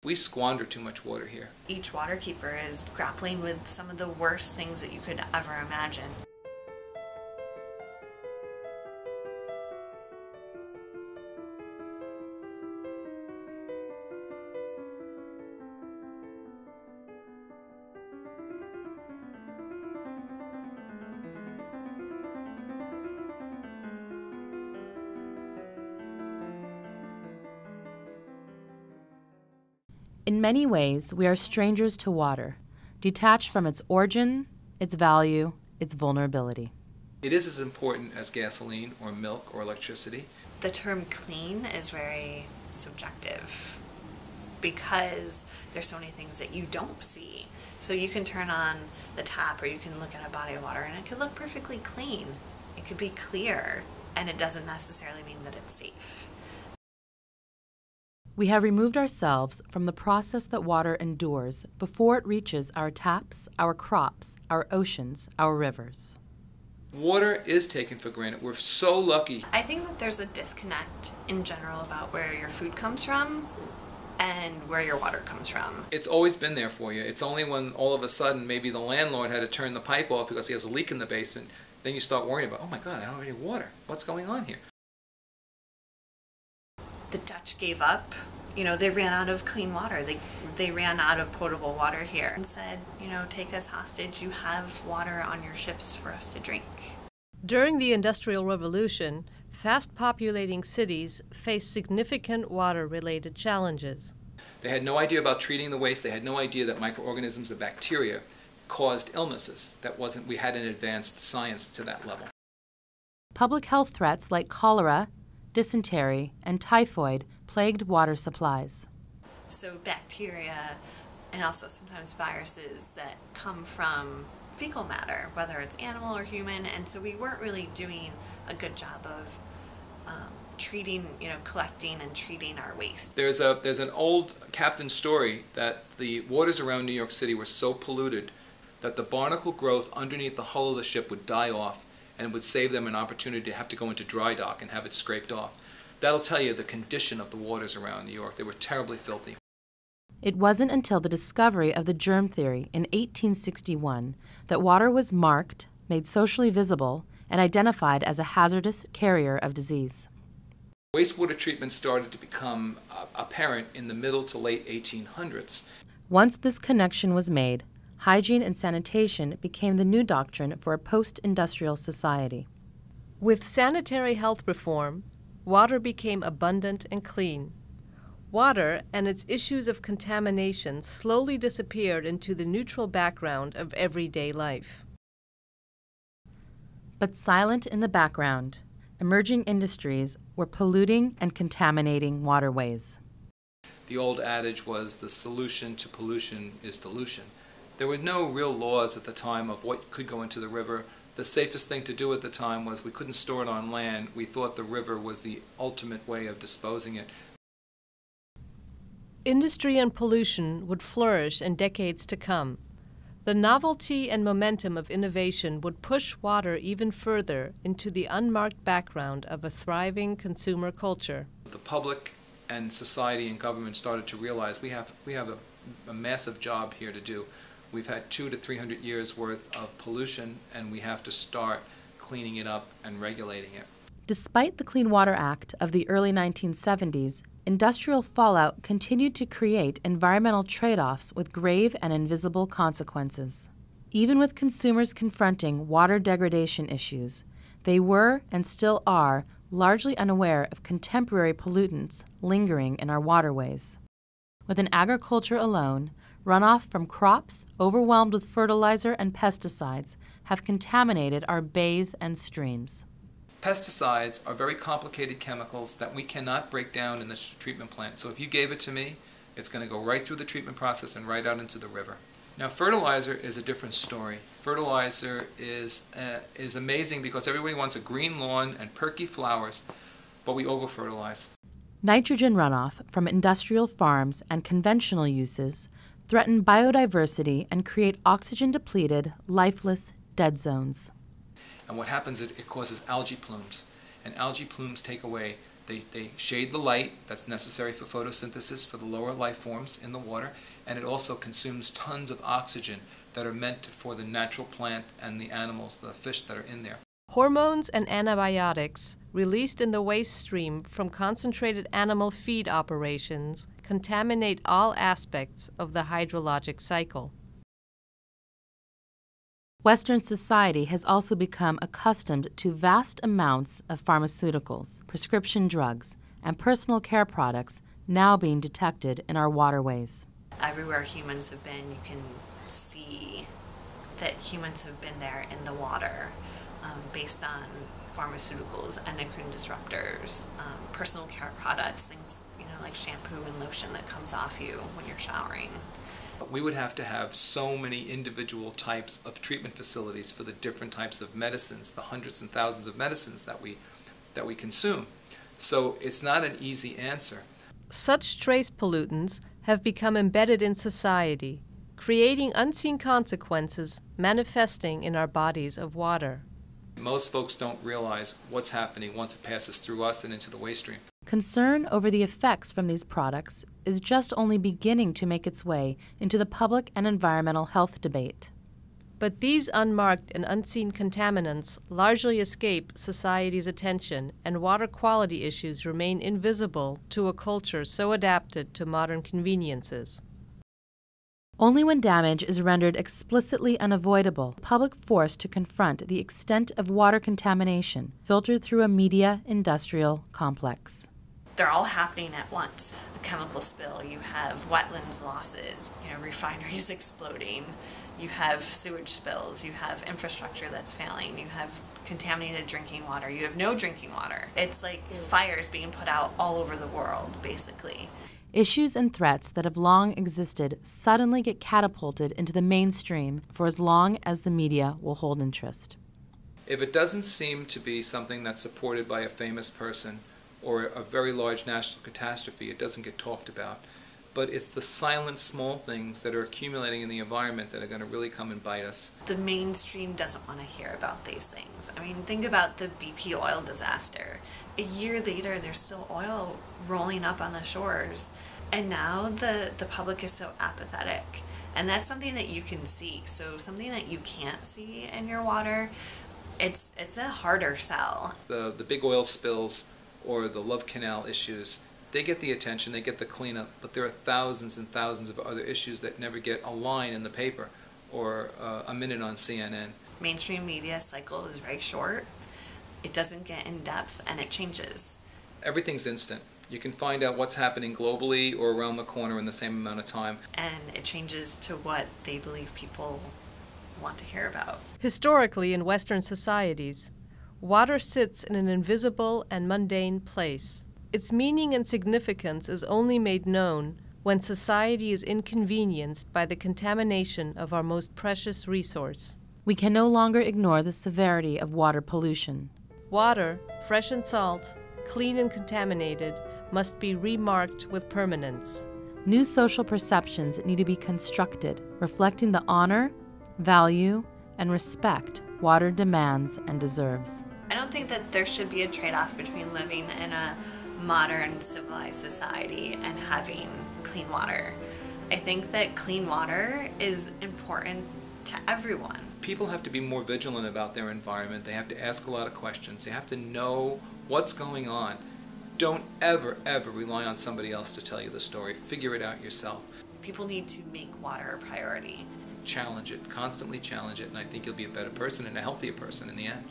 We squander too much water here. Each waterkeeper is grappling with some of the worst things that you could ever imagine. In many ways, we are strangers to water, detached from its origin, its value, its vulnerability. It is as important as gasoline or milk or electricity. The term clean is very subjective because there's so many things that you don't see. So you can turn on the tap or you can look at a body of water and it could look perfectly clean. It could be clear, and it doesn't necessarily mean that it's safe. We have removed ourselves from the process that water endures before it reaches our taps, our crops, our oceans, our rivers. Water is taken for granted. We're so lucky. I think that there's a disconnect in general about where your food comes from and where your water comes from. It's always been there for you. It's only when all of a sudden maybe the landlord had to turn the pipe off because he has a leak in the basement, then you start worrying about, oh my God, I don't have any water. What's going on here? The Dutch gave up. You know, they ran out of clean water. They ran out of potable water here and said, you know, take us hostage. You have water on your ships for us to drink. During the Industrial Revolution, fast populating cities faced significant water-related challenges. They had no idea about treating the waste. They had no idea that microorganisms and bacteria caused illnesses. We hadn't advanced science to that level. Public health threats like cholera, dysentery, and typhoid plagued water supplies. So bacteria and also sometimes viruses that come from fecal matter, whether it's animal or human, and so we weren't really doing a good job of treating, collecting and treating our waste. There's an old captain story that the waters around New York City were so polluted that the barnacle growth underneath the hull of the ship would die off and would save them an opportunity to have to go into dry dock and have it scraped off. That'll tell you the condition of the waters around New York. They were terribly filthy. It wasn't until the discovery of the germ theory in 1861 that water was marked, made socially visible, and identified as a hazardous carrier of disease. Wastewater treatment started to become apparent in the middle to late 1800s. Once this connection was made, hygiene and sanitation became the new doctrine for a post-industrial society. With sanitary health reform, water became abundant and clean. Water and its issues of contamination slowly disappeared into the neutral background of everyday life. But silent in the background, emerging industries were polluting and contaminating waterways. The old adage was the solution to pollution is dilution. There were no real laws at the time of what could go into the river. The safest thing to do at the time was we couldn't store it on land. We thought the river was the ultimate way of disposing it. Industry and pollution would flourish in decades to come. The novelty and momentum of innovation would push water even further into the unmarked background of a thriving consumer culture. The public and society and government started to realize we have a massive job here to do. We've had 200 to 300 years worth of pollution, and we have to start cleaning it up and regulating it. Despite the Clean Water Act of the early 1970s, industrial fallout continued to create environmental trade-offs with grave and invisible consequences. Even with consumers confronting water degradation issues, they were and still are largely unaware of contemporary pollutants lingering in our waterways. Within agriculture alone, runoff from crops overwhelmed with fertilizer and pesticides have contaminated our bays and streams. Pesticides are very complicated chemicals that we cannot break down in the treatment plant. So if you gave it to me, it's going to go right through the treatment process and right out into the river. Now fertilizer is a different story. Fertilizer is amazing because everybody wants a green lawn and perky flowers, but we over-fertilize. Nitrogen runoff from industrial farms and conventional uses threaten biodiversity and create oxygen-depleted, lifeless, dead zones. And what happens is it causes algae plumes. And algae plumes take away They shade the light that's necessary for photosynthesis for the lower life forms in the water, and it also consumes tons of oxygen that are meant for the natural plant and the animals, the fish that are in there. Hormones and antibiotics released in the waste stream from concentrated animal feed operations contaminate all aspects of the hydrologic cycle. Western society has also become accustomed to vast amounts of pharmaceuticals, prescription drugs, and personal care products now being detected in our waterways. Everywhere humans have been, you can see that humans have been there in the water based on pharmaceuticals, endocrine disruptors, personal care products, things like shampoo and lotion that comes off you when you're showering. We would have to have so many individual types of treatment facilities for the different types of medicines, the hundreds and thousands of medicines that we consume. So it's not an easy answer. Such trace pollutants have become embedded in society, creating unseen consequences manifesting in our bodies of water. Most folks don't realize what's happening once it passes through us and into the waste stream. Concern over the effects from these products is just only beginning to make its way into the public and environmental health debate. But these unmarked and unseen contaminants largely escape society's attention, and water quality issues remain invisible to a culture so adapted to modern conveniences. Only when damage is rendered explicitly unavoidable, the public forced to confront the extent of water contamination filtered through a media-industrial complex. They're all happening at once. The chemical spill, you have wetlands losses, refineries exploding, you have sewage spills, you have infrastructure that's failing, you have contaminated drinking water, you have no drinking water. It's like fires being put out all over the world, basically. Issues and threats that have long existed suddenly get catapulted into the mainstream for as long as the media will hold interest. If it doesn't seem to be something that's supported by a famous person or a very large national catastrophe, it doesn't get talked about. But it's the silent small things that are accumulating in the environment that are going to really come and bite us. The mainstream doesn't want to hear about these things. I mean, think about the BP oil disaster. A year later, there's still oil rolling up on the shores. And now the public is so apathetic. And that's something that you can see. So something that you can't see in your water, it's a harder sell. The big oil spills or the Love Canal issues, they get the attention, they get the cleanup, but there are thousands and thousands of other issues that never get a line in the paper or a minute on CNN. Mainstream media cycle is very short. It doesn't get in depth, and it changes. Everything's instant. You can find out what's happening globally or around the corner in the same amount of time. And it changes to what they believe people want to hear about. Historically, in Western societies, water sits in an invisible and mundane place. Its meaning and significance is only made known when society is inconvenienced by the contamination of our most precious resource. We can no longer ignore the severity of water pollution. Water, fresh and salt, clean and contaminated, must be remarked with permanence. New social perceptions need to be constructed, reflecting the honor, value, and respect water demands and deserves. I don't think that there should be a trade-off between living in a modern, civilized society and having clean water. I think that clean water is important to everyone. People have to be more vigilant about their environment. They have to ask a lot of questions. They have to know what's going on. Don't ever, ever rely on somebody else to tell you the story. Figure it out yourself. People need to make water a priority. Challenge it, constantly challenge it, and I think you'll be a better person and a healthier person in the end.